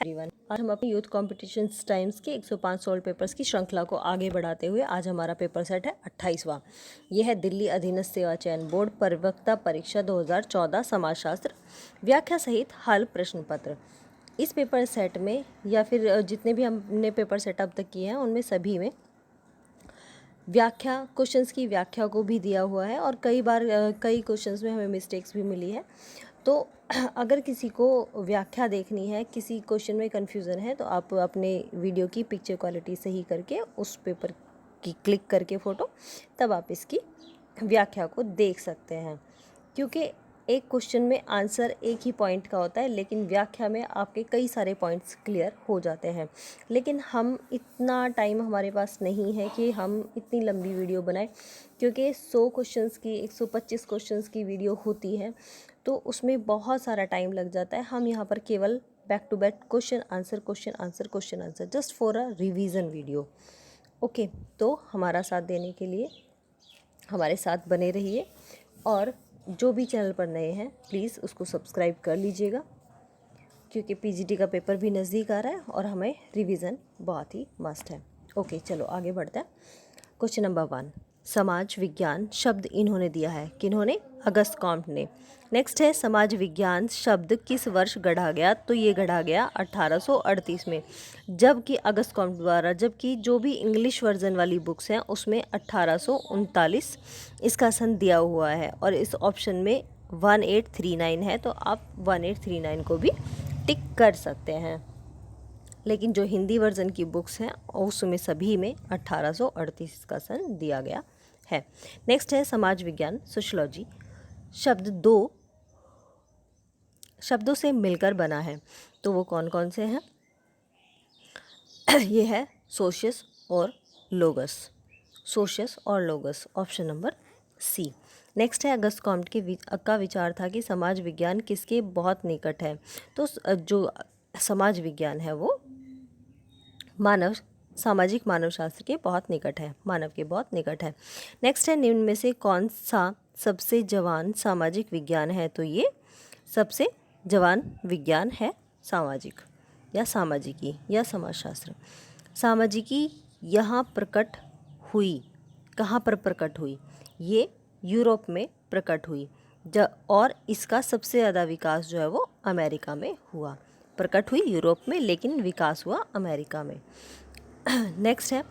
Everyone, आज हम अपने यूथ कॉम्पिटिशन्स टाइम्स के 105 सोल्ड पेपर्स की श्रृंखला को आगे बढ़ाते हुए आज हमारा पेपर सेट है 28वां। यह है दिल्ली अधीनस्थ सेवा चयन बोर्ड प्रवक्ता परीक्षा 2014 समाजशास्त्र व्याख्या सहित हल प्रश्न पत्र। इस पेपर सेट में या फिर जितने भी हमने पेपर सेट अब तक किए हैं उनमें सभी में व्याख्या क्वेश्चंस की व्याख्या को भी दिया हुआ है और कई बार कई क्वेश्चंस में हमें मिस्टेक्स भी मिली है। तो अगर किसी को व्याख्या देखनी है, किसी क्वेश्चन में कन्फ्यूज़न है, तो आप अपने वीडियो की पिक्चर क्वालिटी सही करके उस पेपर की क्लिक करके फ़ोटो तब आप इसकी व्याख्या को देख सकते हैं। क्योंकि एक क्वेश्चन में आंसर एक ही पॉइंट का होता है, लेकिन व्याख्या में आपके कई सारे पॉइंट्स क्लियर हो जाते हैं। लेकिन हम इतना टाइम हमारे पास नहीं है कि हम इतनी लंबी वीडियो बनाएं, क्योंकि 100 क्वेश्चंस की 125 क्वेश्चंस की वीडियो होती है तो उसमें बहुत सारा टाइम लग जाता है। हम यहाँ पर केवल back to back question answer just for a revision video. Okay, तो हमारा साथ देने के लिए हमारे साथ बने रहिए और जो भी चैनल पर नए हैं प्लीज़ उसको सब्सक्राइब कर लीजिएगा, क्योंकि पीजीटी का पेपर भी नज़दीक आ रहा है और हमें रिवीजन बहुत ही मस्ट है। ओके, चलो आगे बढ़ते हैं। क्वेश्चन नंबर 1, समाज विज्ञान शब्द इन्होंने दिया है, किन्होंने? अगस्त कॉम्ट ने। नेक्स्ट है, समाज विज्ञान शब्द किस वर्ष गढ़ा गया? तो ये गढ़ा गया 1838 में, जबकि अगस्त कॉम्ट द्वारा, जबकि जो भी इंग्लिश वर्जन वाली बुक्स हैं उसमें 1839 इसका सन दिया हुआ है और इस ऑप्शन में 1839 है, तो आप 1839 को भी टिक कर सकते हैं। लेकिन जो हिंदी वर्जन की बुक्स हैं उसमें सभी में 1838 का सन दिया गया है। नेक्स्ट है, समाज विज्ञान सोशियोलॉजी शब्द 2 शब्दों से मिलकर बना है, तो वो कौन कौन से हैं? ये है सोशियस और लोगस, सोशियस और लोगस, ऑप्शन नंबर सी। नेक्स्ट है, अगस्त कॉम्ट का विचार था कि समाज विज्ञान किसके बहुत निकट है? तो जो समाज विज्ञान है वो सामाजिक मानव शास्त्र के बहुत निकट है, मानव के बहुत निकट है। नेक्स्ट है, निम्न में से कौन सा सबसे जवान सामाजिक विज्ञान है? तो ये सबसे जवान विज्ञान है सामाजिक या सामाजिकी या समाजशास्त्र। सामाजिकी यहाँ प्रकट हुई, कहाँ पर प्रकट हुई? ये यूरोप में प्रकट हुई और इसका सबसे ज़्यादा विकास जो है वो अमेरिका में हुआ। प्रकट हुई यूरोप में लेकिन विकास हुआ अमेरिका में। नेक्स्ट है,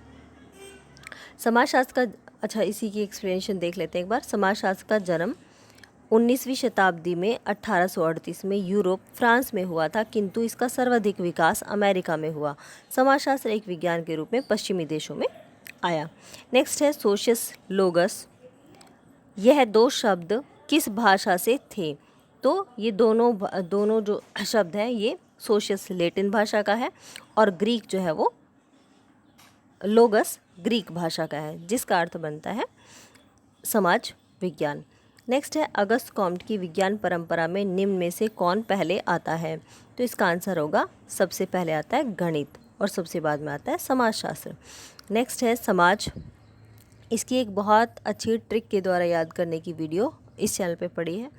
समाजशास्त्र का, अच्छा इसी की एक्सप्लेनेशन देख लेते हैं एक बार। समाजशास्त्र का जन्म 19वीं शताब्दी में 1838 में यूरोप फ्रांस में हुआ था, किंतु इसका सर्वाधिक विकास अमेरिका में हुआ। समाजशास्त्र एक विज्ञान के रूप में पश्चिमी देशों में आया। नेक्स्ट है, सोशियस लोगस, यह दो शब्द किस भाषा से थे? तो ये दोनों जो शब्द हैं ये सोशियस लैटिन भाषा का है और ग्रीक जो है वो लोगस ग्रीक भाषा का है, जिसका अर्थ बनता है समाज विज्ञान। नेक्स्ट है, अगस्त कॉम्ट की विज्ञान परंपरा में निम्न में से कौन पहले आता है? तो इसका आंसर होगा, सबसे पहले आता है गणित और सबसे बाद में आता है समाजशास्त्र। नेक्स्ट है, समाज, इसकी एक बहुत अच्छी ट्रिक के द्वारा याद करने की वीडियो इस चैनल पे पड़ी है।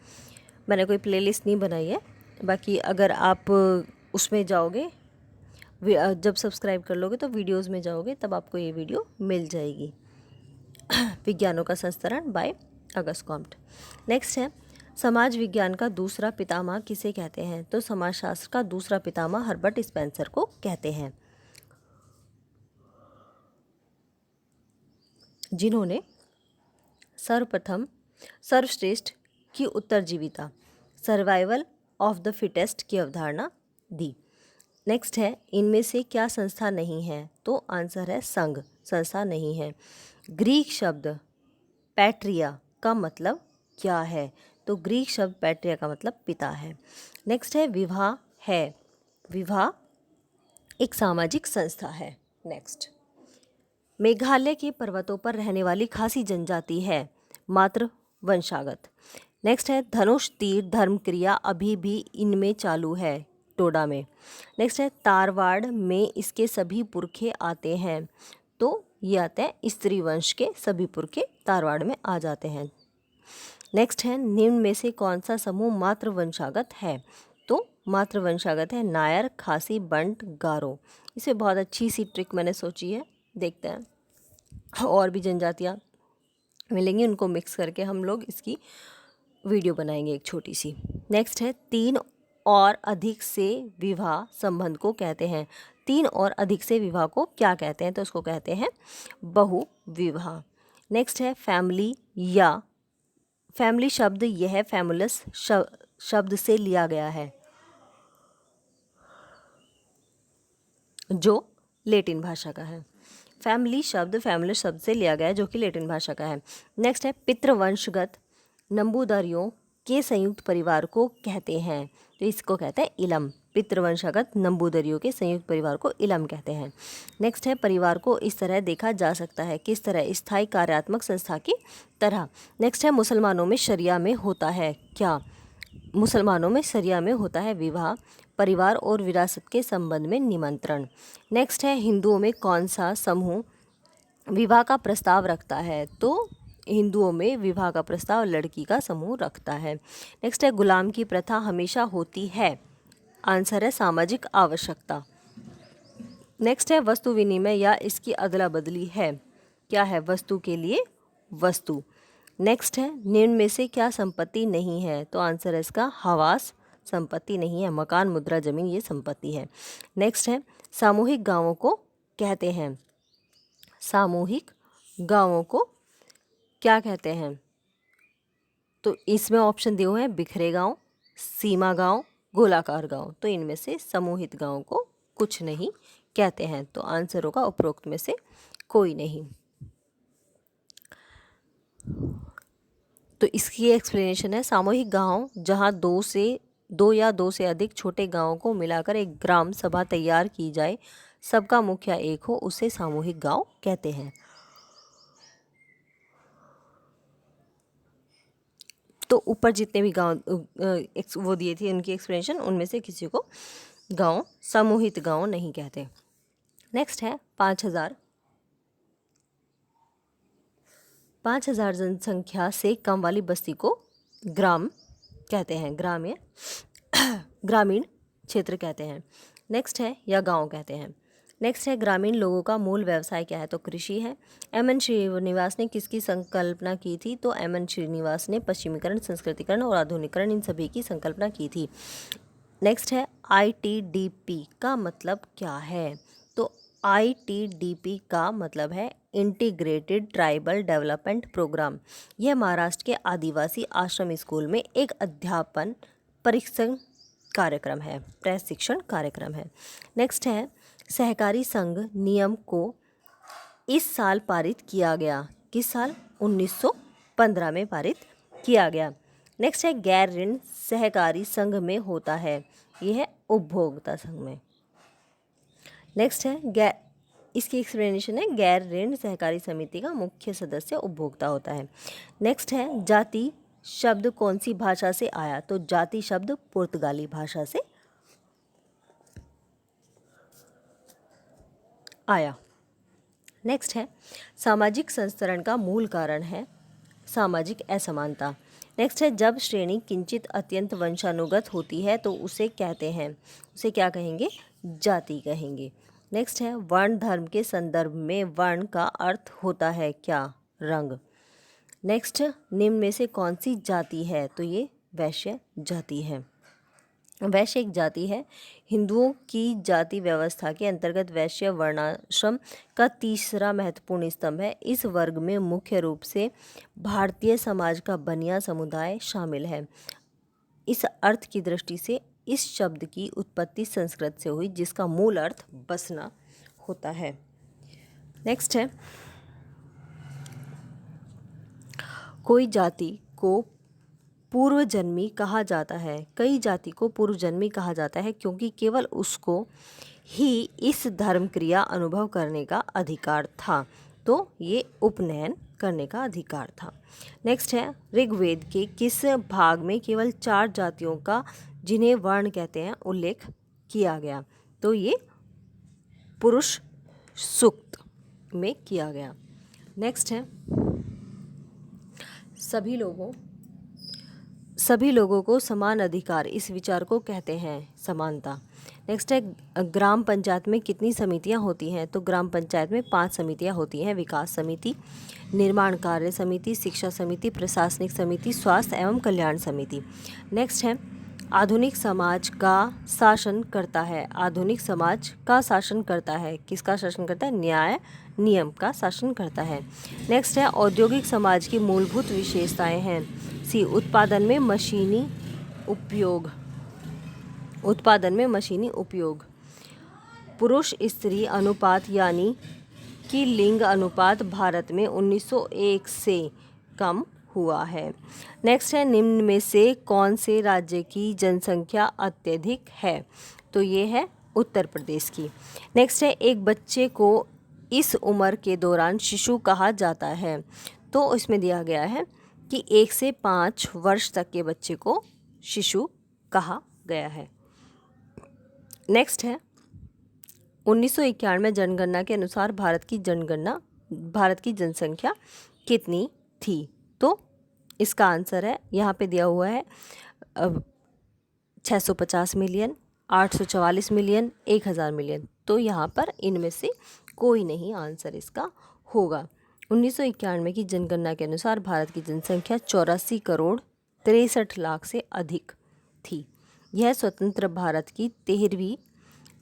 मैंने कोई प्लेलिस्ट नहीं बनाई है, बाकी अगर आप उसमें जाओगे, जब सब्सक्राइब कर लोगे तो वीडियोस में जाओगे तब आपको ये वीडियो मिल जाएगी। विज्ञानों का संस्करण बाय अगस्त कॉम्ट। नेक्स्ट है, समाज विज्ञान का दूसरा पितामह किसे कहते हैं? तो समाजशास्त्र का दूसरा पितामह हर्बर्ट स्पेंसर को कहते हैं, जिन्होंने सर्वश्रेष्ठ की उत्तरजीविता, सर्वाइवल ऑफ द फिटेस्ट की अवधारणा दी। नेक्स्ट है, इनमें से क्या संस्था नहीं है? तो आंसर है संघ, संस्था नहीं है। ग्रीक शब्द पैट्रिया का मतलब क्या है? तो ग्रीक शब्द पैट्रिया का मतलब पिता है। नेक्स्ट है, विवाह है, विवाह एक सामाजिक संस्था है। नेक्स्ट, मेघालय के पर्वतों पर रहने वाली खासी जनजाति है, मात्र वंशागत। नेक्स्ट है, धनुष तीर धर्म क्रिया अभी भी इनमें चालू है, टोडा में। नेक्स्ट है, तारवाड़ में इसके सभी पुरखे आते हैं, तो ये आते हैं स्त्री वंश के सभी पुरखे तारवाड़ में आ जाते हैं। नेक्स्ट है, निम्न में से कौन सा समूह मात्र वंशागत है? तो मातृवंशागत है नायर, खासी, बंट, गारो। इसे बहुत अच्छी सी ट्रिक मैंने सोची है, देखते हैं और भी जनजातियाँ मिलेंगी, उनको मिक्स करके हम लोग इसकी वीडियो बनाएंगे एक छोटी सी। नेक्स्ट है 3 और अधिक से विवाह संबंध को कहते हैं। 3 और अधिक से विवाह को क्या कहते हैं? तो उसको कहते हैं बहु विवाह। नेक्स्ट है फैमिली या फैमिली शब्द, यह फैमुलस शब्द से लिया गया है जो लेटिन भाषा का है। फैमिली शब्द फैमुलस शब्द से लिया गया है जो कि लेटिन भाषा का है। नेक्स्ट है पितृवंशगत नंबूदारियों के संयुक्त परिवार को कहते हैं, तो इसको कहते हैं इलम। पितृवंशागत नंबूदरियों के संयुक्त परिवार को इलम कहते हैं। नेक्स्ट है परिवार को इस तरह देखा जा सकता है, किस तरह? स्थायी कार्यात्मक संस्था की तरह। नेक्स्ट है मुसलमानों में शरिया में होता है क्या? मुसलमानों में शरिया में होता है विवाह, परिवार और विरासत के संबंध में निमंत्रण। नेक्स्ट है हिंदुओं में कौन सा समूह विवाह का प्रस्ताव रखता है? तो हिंदुओं में विवाह का प्रस्ताव लड़की का समूह रखता है। नेक्स्ट है गुलाम की प्रथा हमेशा होती है? आंसर है सामाजिक आवश्यकता। नेक्स्ट है वस्तु विनिमय या इसकी अदला बदली है? क्या है? वस्तु के लिए वस्तु। नेक्स्ट है निम्न में से क्या संपत्ति नहीं है? तो आंसर है इसका हवास संपत्ति नहीं है, मकान, मुद्रा, जमीन ये संपत्ति है। नेक्स्ट है सामूहिक गांवों को कहते हैं। सामूहिक गांवों को क्या कहते हैं? तो इसमें ऑप्शन दिए हुए हैं बिखरे गांव, सीमा गांव, गोलाकार गांव। तो इनमें से समूहित गांव को कुछ नहीं कहते हैं, तो आंसर होगा उपरोक्त में से कोई नहीं। तो इसकी एक्सप्लेनेशन है सामूहिक गांव जहां दो या दो से अधिक छोटे गांवों को मिलाकर एक ग्राम सभा तैयार की जाए, सबका मुखिया एक हो, उसे सामूहिक गांव कहते हैं। तो ऊपर जितने भी गांव वो दिए थे उनकी एक्सप्लेनेशन, उनमें से किसी को गांव समूहित गांव नहीं कहते। नेक्स्ट है 5,000 जनसंख्या से कम वाली बस्ती को ग्राम कहते हैं, ग्रामीण क्षेत्र कहते हैं। नेक्स्ट है या गांव कहते हैं। नेक्स्ट है ग्रामीण लोगों का मूल व्यवसाय क्या है? तो कृषि है। एम.एन. श्रीनिवास ने किसकी संकल्पना की थी? तो एम.एन. श्रीनिवास ने पश्चिमीकरण, संस्कृतिकरण और आधुनिकीकरण इन सभी की संकल्पना की थी। नेक्स्ट है ITDP का मतलब क्या है? तो ITDP का मतलब है इंटीग्रेटेड ट्राइबल डेवलपमेंट प्रोग्राम। यह महाराष्ट्र के आदिवासी आश्रम स्कूल में एक अध्यापन प्रशिक्षण कार्यक्रम है। नेक्स्ट है सहकारी संघ नियम को इस साल पारित किया गया। किस साल? 1915 में पारित किया गया। नेक्स्ट है गैर ऋण सहकारी संघ में होता है, यह है उपभोक्ता संघ में। नेक्स्ट है इसकी एक्सप्लेनेशन है गैर ऋण सहकारी समिति का मुख्य सदस्य उपभोक्ता होता है। नेक्स्ट है जाति शब्द कौन सी भाषा से आया? तो जाति शब्द पुर्तगाली भाषा से आया। नेक्स्ट है सामाजिक संस्तरण का मूल कारण है सामाजिक असमानता। नेक्स्ट है जब श्रेणी किंचित अत्यंत वंशानुगत होती है तो उसे कहते हैं, उसे क्या कहेंगे? जाति कहेंगे। नेक्स्ट है वर्ण धर्म के संदर्भ में वर्ण का अर्थ होता है क्या? रंग। नेक्स्ट निम्न में से कौन सी जाति है? तो ये वैश्य जाति है। वैश्य एक जाति है। हिंदुओं की जाति व्यवस्था के अंतर्गत वैश्य वर्णाश्रम का तीसरा महत्वपूर्ण स्तंभ है। इस वर्ग में मुख्य रूप से भारतीय समाज का बनिया समुदाय शामिल है। इस अर्थ की दृष्टि से इस शब्द की उत्पत्ति संस्कृत से हुई जिसका मूल अर्थ बसना होता है। नेक्स्ट है कोई जाति को पूर्वजन्मी कहा जाता है। कई जाति को पूर्वजन्मी कहा जाता है क्योंकि केवल उसको ही इस धर्म क्रिया अनुभव करने का अधिकार था, तो ये उपनयन करने का अधिकार था। नेक्स्ट है ऋग्वेद के किस भाग में केवल 4 जातियों का जिन्हें वर्ण कहते हैं उल्लेख किया गया? तो ये पुरुष सूक्त में किया गया। सभी लोगों को समान अधिकार, इस विचार को कहते हैं समानता। नेक्स्ट है ग्राम पंचायत में कितनी समितियां होती हैं? तो ग्राम पंचायत में 5 समितियां होती हैं। विकास समिति, निर्माण कार्य समिति, शिक्षा समिति, प्रशासनिक समिति, स्वास्थ्य एवं कल्याण समिति। नेक्स्ट है आधुनिक समाज का शासन करता है। आधुनिक समाज का शासन करता है, किसका शासन करता है? न्याय नियम का शासन करता है। नेक्स्ट है औद्योगिक समाज की मूलभूत विशेषताएं हैं। सी उत्पादन में मशीनी उपयोग, उत्पादन में मशीनी उपयोग, पुरुष स्त्री अनुपात यानी कि लिंग अनुपात भारत में 1901 से कम हुआ है। नेक्स्ट है निम्न में से कौन से राज्य की जनसंख्या अत्यधिक है? तो ये है उत्तर प्रदेश की। नेक्स्ट है एक बच्चे को इस उम्र के दौरान शिशु कहा जाता है। तो इसमें दिया गया है कि 1 से 5 वर्ष तक के बच्चे को शिशु कहा गया है। नेक्स्ट है 1991 जनगणना के अनुसार भारत की जनसंख्या कितनी थी? तो इसका आंसर है यहाँ पे दिया हुआ है 650 मिलियन, 844 मिलियन, 1000 मिलियन। तो यहाँ पर इनमें से कोई नहीं आंसर इसका होगा। 1991 की जनगणना के अनुसार भारत की जनसंख्या 84 करोड़ 63 लाख से अधिक थी। यह स्वतंत्र भारत की 13वीं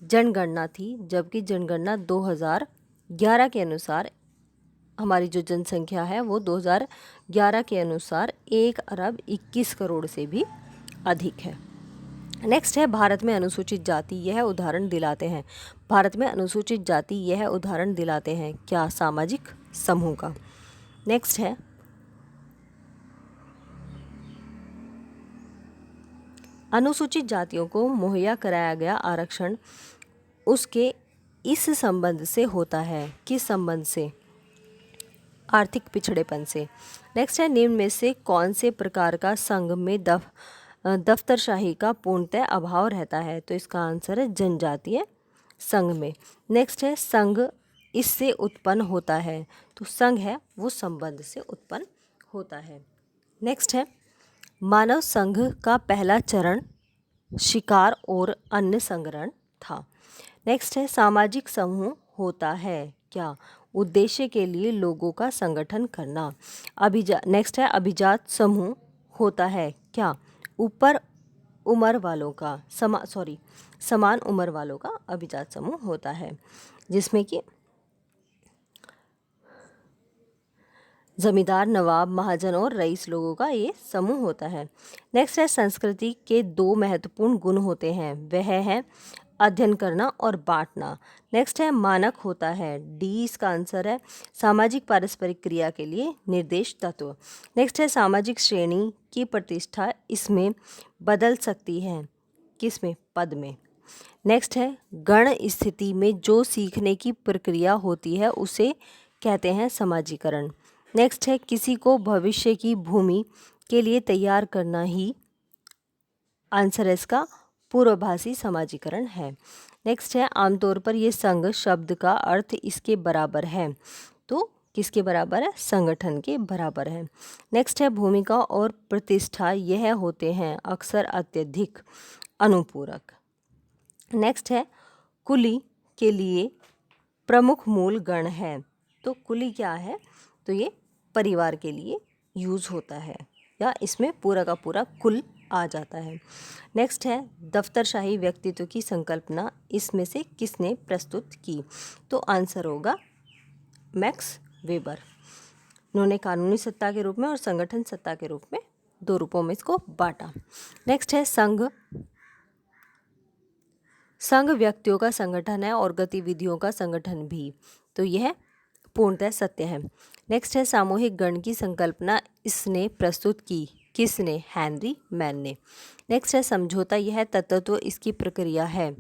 जनगणना थी, जबकि जनगणना 2011 के अनुसार हमारी जो जनसंख्या है वो 2011 के अनुसार 1 अरब 21 करोड़ से भी अधिक है। नेक्स्ट है भारत में अनुसूचित जाति यह उदाहरण दिलाते हैं। भारत में अनुसूचित जाति यह उदाहरण दिलाते हैं क्या? सामाजिक समूह का। नेक्स्ट है अनुसूचित जातियों को मुहैया कराया गया आरक्षण उसके इस संबंध से होता है। किस संबंध से? आर्थिक पिछड़ेपन से। नेक्स्ट है निम्न में से कौन से प्रकार का संघ में दफ्तरशाही का पूर्णतः अभाव रहता है? तो इसका आंसर है जनजातीय संघ में। नेक्स्ट है संघ इससे उत्पन्न होता है। तो संघ है वो संबंध से उत्पन्न होता है। नेक्स्ट है मानव संघ का पहला चरण शिकार और अन्न संग्रहण था। नेक्स्ट है सामाजिक समूह होता है क्या? उद्देश्य के लिए लोगों का संगठन करना। नेक्स्ट है अभिजात समूह होता है क्या? ऊपर उम्र वालों का समान उम्र वालों का अभिजात समूह होता है, जिसमें कि जमींदार, नवाब, महाजन और रईस लोगों का ये समूह होता है। नेक्स्ट है संस्कृति के 2 महत्वपूर्ण गुण होते हैं, वह है अध्ययन करना और बांटना। नेक्स्ट है मानक होता है, डी इसका आंसर है। सामाजिक पारस्परिक क्रिया के लिए निर्देश तत्व। नेक्स्ट है सामाजिक श्रेणी की प्रतिष्ठा इसमें बदल सकती है, किसमें? पद में। नेक्स्ट है गण स्थिति में जो सीखने की प्रक्रिया होती है उसे कहते हैं समाजीकरण। नेक्स्ट है किसी को भविष्य की भूमि के लिए तैयार करना ही आंसर है इसका पूर्वभाषी समाजीकरण है। नेक्स्ट है आमतौर पर ये संघ शब्द का अर्थ इसके बराबर है। तो किसके बराबर है? संगठन के बराबर है। नेक्स्ट है भूमिका और प्रतिष्ठा यह होते हैं अक्सर अत्यधिक अनुपूरक। नेक्स्ट है कुली के लिए प्रमुख मूल गण है। तो कुली क्या है? तो ये परिवार के लिए यूज़ होता है या इसमें पूरा का पूरा कुल आ जाता है। नेक्स्ट है दफ्तरशाही व्यक्तित्व की संकल्पना इसमें से किसने प्रस्तुत की? तो आंसर होगा मैक्स वेबर। उन्होंने कानूनी सत्ता के रूप में और संगठन सत्ता के रूप में 2 रूपों में इसको बांटा। नेक्स्ट है संघ व्यक्तियों का संगठन है और गतिविधियों का संगठन भी। तो यह पूर्णतः सत्य है। नेक्स्ट है सामूहिक गण की संकल्पना इसने प्रस्तुत की, किसने? हेनरी मैन ने। नेक्स्ट है समझौता यह तत्व इसकी प्रक्रिया है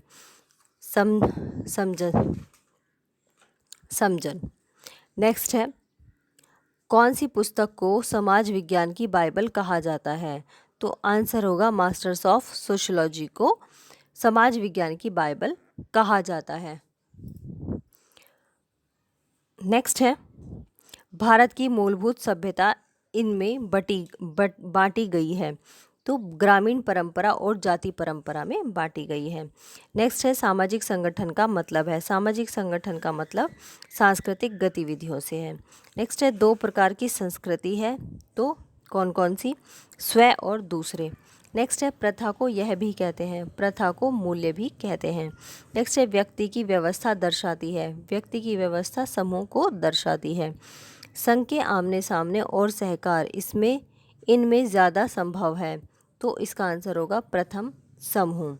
समझन। नेक्स्ट है कौन सी पुस्तक को समाज विज्ञान की बाइबल कहा जाता है? तो आंसर होगा मास्टर्स ऑफ सोशियोलॉजी को समाज विज्ञान की बाइबल कहा जाता है। नेक्स्ट है भारत की मूलभूत सभ्यता इनमें बांटी गई है। तो ग्रामीण परंपरा और जाति परंपरा में बांटी गई है। नेक्स्ट है सामाजिक संगठन का मतलब है। सामाजिक संगठन का मतलब सांस्कृतिक गतिविधियों से है। नेक्स्ट है दो प्रकार की संस्कृति है, तो कौन कौन सी? स्व और दूसरे। नेक्स्ट है प्रथा को यह भी कहते हैं, प्रथा को मूल्य भी कहते हैं। नेक्स्ट है व्यक्ति की व्यवस्था दर्शाती है, व्यक्ति की व्यवस्था समूह को दर्शाती है। संघ के आमने सामने और सहकार इसमें इनमें ज़्यादा संभव है, तो इसका आंसर होगा प्रथम समूह।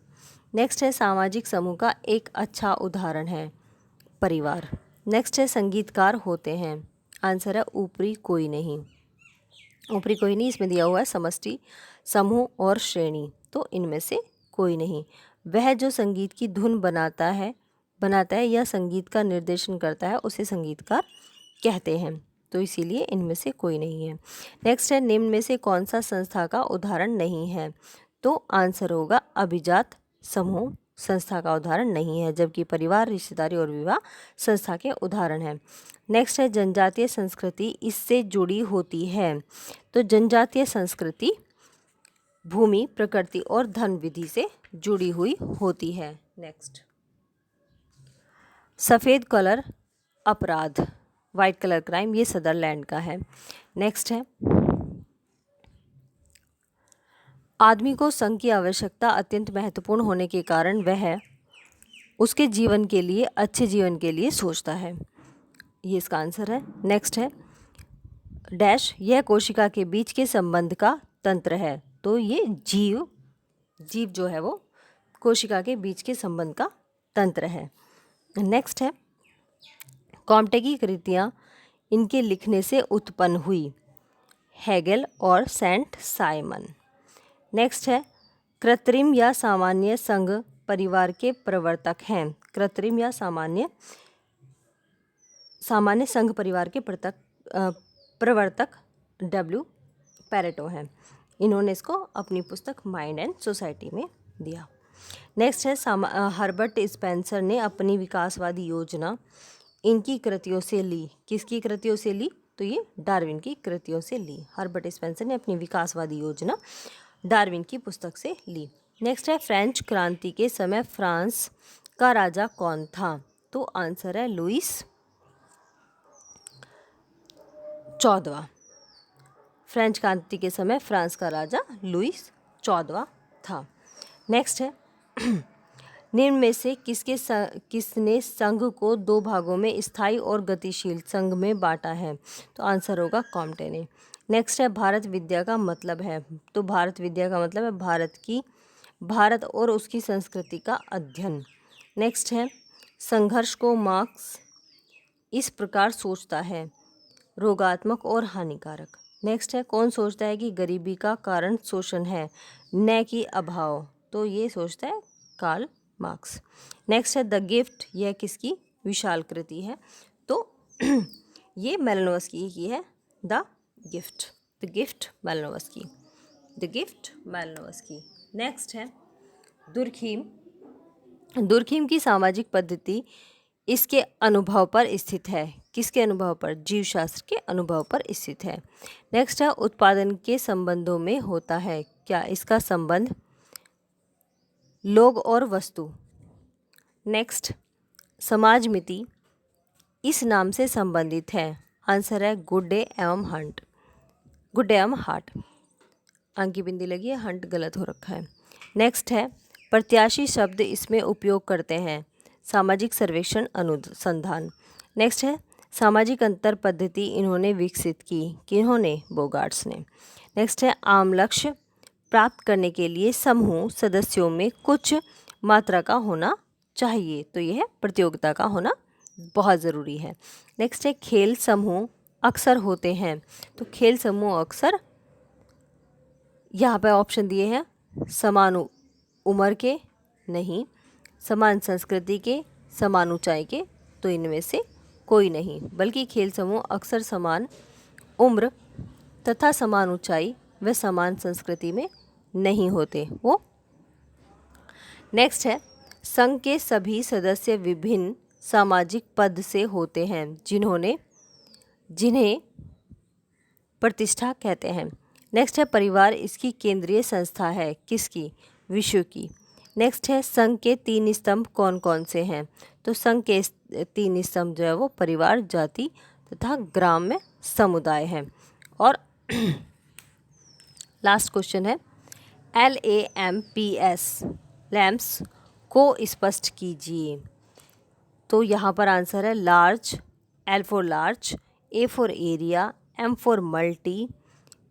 नेक्स्ट है सामाजिक समूह का एक अच्छा उदाहरण है परिवार। नेक्स्ट है संगीतकार होते हैं, आंसर है ऊपरी कोई नहीं, ऊपरी कोई नहीं, इसमें दिया हुआ है समष्टि, समूह और श्रेणी, तो इनमें से कोई नहीं। वह जो संगीत की धुन बनाता है या संगीत का निर्देशन करता है उसे संगीतकार कहते हैं, तो इसीलिए इनमें से कोई नहीं है। नेक्स्ट है निम्न में से कौन सा संस्था का उदाहरण नहीं है, तो आंसर होगा अभिजात समूह संस्था का उदाहरण नहीं है, जबकि परिवार, रिश्तेदारी और विवाह संस्था के उदाहरण हैं। नेक्स्ट है जनजातीय संस्कृति इससे जुड़ी होती है, तो जनजातीय संस्कृति भूमि, प्रकृति और धन विधि से जुड़ी हुई होती है। नेक्स्ट सफ़ेद कलर अपराध, वाइट कलर क्राइम, ये सदरलैंड का है। नेक्स्ट है आदमी को संघ की आवश्यकता अत्यंत महत्वपूर्ण होने के कारण वह उसके जीवन के लिए, अच्छे जीवन के लिए सोचता है, ये इसका आंसर है। नेक्स्ट है डैश यह कोशिका के बीच के संबंध का तंत्र है, तो ये जीव जो है वो कोशिका के बीच के संबंध का तंत्र है। नेक्स्ट है कॉम्टे की कृतियाँ इनके लिखने से उत्पन्न हुई, हेगेल और सेंट साइमन। नेक्स्ट है कृत्रिम या सामान्य संघ परिवार के प्रवर्तक हैं, कृत्रिम या सामान्य संघ परिवार के प्रवर्तक डब्ल्यू पैरेटो हैं, इन्होंने इसको अपनी पुस्तक माइंड एंड सोसाइटी में दिया। नेक्स्ट है हर्बर्ट स्पेंसर ने अपनी विकासवादी योजना इनकी कृतियों से ली, किसकी कृतियों से ली, तो ये डार्विन की कृतियों से ली। हर्बर्ट स्पेंसर ने अपनी विकासवादी योजना डार्विन की पुस्तक से ली। नेक्स्ट है फ्रेंच क्रांति के समय फ्रांस का राजा कौन था, तो आंसर है लुइस 14वां। फ्रेंच क्रांति के समय फ्रांस का राजा लुइस 14वां था। नेक्स्ट है निम्न में से किसने संघ को दो भागों में स्थायी और गतिशील संघ में बांटा है, तो आंसर होगा कॉम्टे ने। नेक्स्ट है भारत विद्या का मतलब है, तो भारत विद्या का मतलब है भारत और उसकी संस्कृति का अध्ययन। नेक्स्ट है संघर्ष को मार्क्स इस प्रकार सोचता है, रोगात्मक और हानिकारक। नेक्स्ट है कौन सोचता है कि गरीबी का कारण शोषण है न कि अभाव, तो ये सोचता है कार्ल मार्क्स। नेक्स्ट है द गिफ्ट, यह किसकी विशाल कृति है, तो ये मेलानोव्स्की की है, द गिफ्ट मेलानोव्स्की। नेक्स्ट है दुर्खीम की सामाजिक पद्धति इसके अनुभव पर स्थित है, किसके अनुभव पर, जीवशास्त्र के अनुभव पर स्थित है। नेक्स्ट है उत्पादन के संबंधों में होता है, क्या इसका संबंध लोग और वस्तु। नेक्स्ट समाजमिति इस नाम से संबंधित है, आंसर है गुड डे एवं हार्ट, अंकी बिंदी लगी है, हंट गलत हो रखा है। नेक्स्ट है प्रत्याशी शब्द इसमें उपयोग करते हैं, सामाजिक सर्वेक्षण अनुसंधान। नेक्स्ट है सामाजिक अंतर पद्धति इन्होंने विकसित की, किन्होंने, बोगार्ट्स ने। नेक्स्ट है आम लक्ष्य प्राप्त करने के लिए समूह सदस्यों में कुछ मात्रा का होना चाहिए, तो यह प्रतियोगिता का होना बहुत ज़रूरी है। नेक्स्ट है खेल समूह अक्सर होते हैं, तो खेल समूह अक्सर, यहाँ पे ऑप्शन दिए हैं समान उम्र के नहीं, समान संस्कृति के, समान ऊंचाई के, तो इनमें से कोई नहीं, बल्कि खेल समूह अक्सर समान उम्र तथा समान ऊंचाई व समान संस्कृति में नहीं होते वो। नेक्स्ट है संघ के सभी सदस्य विभिन्न सामाजिक पद से होते हैं जिन्हें प्रतिष्ठा कहते हैं। नेक्स्ट है परिवार इसकी केंद्रीय संस्था है, किसकी? विश्व की। नेक्स्ट है संघ के 3 स्तंभ कौन कौन से हैं? तो संघ के 3 स्तंभ जो है वो परिवार, जाति तथा ग्राम्य समुदाय हैं। और लास्ट क्वेश्चन है LAMPS लैम्प्स को स्पष्ट कीजिए। तो यहाँ पर आंसर है large, L for large, A for area, M for multi,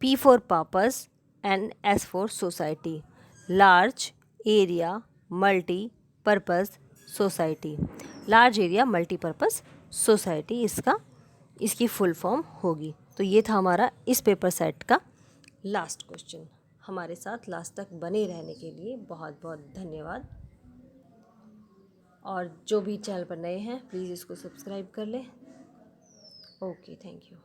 P for purpose and S for society. Large area multi purpose society, large area multipurpose society इसकी full form होगी। तो ये था हमारा इस पेपर सेट का last question. हमारे साथ लास्ट तक बने रहने के लिए बहुत बहुत धन्यवाद। और जो भी चैनल पर नए हैं प्लीज़ इसको सब्सक्राइब कर लें। Okay, thank you.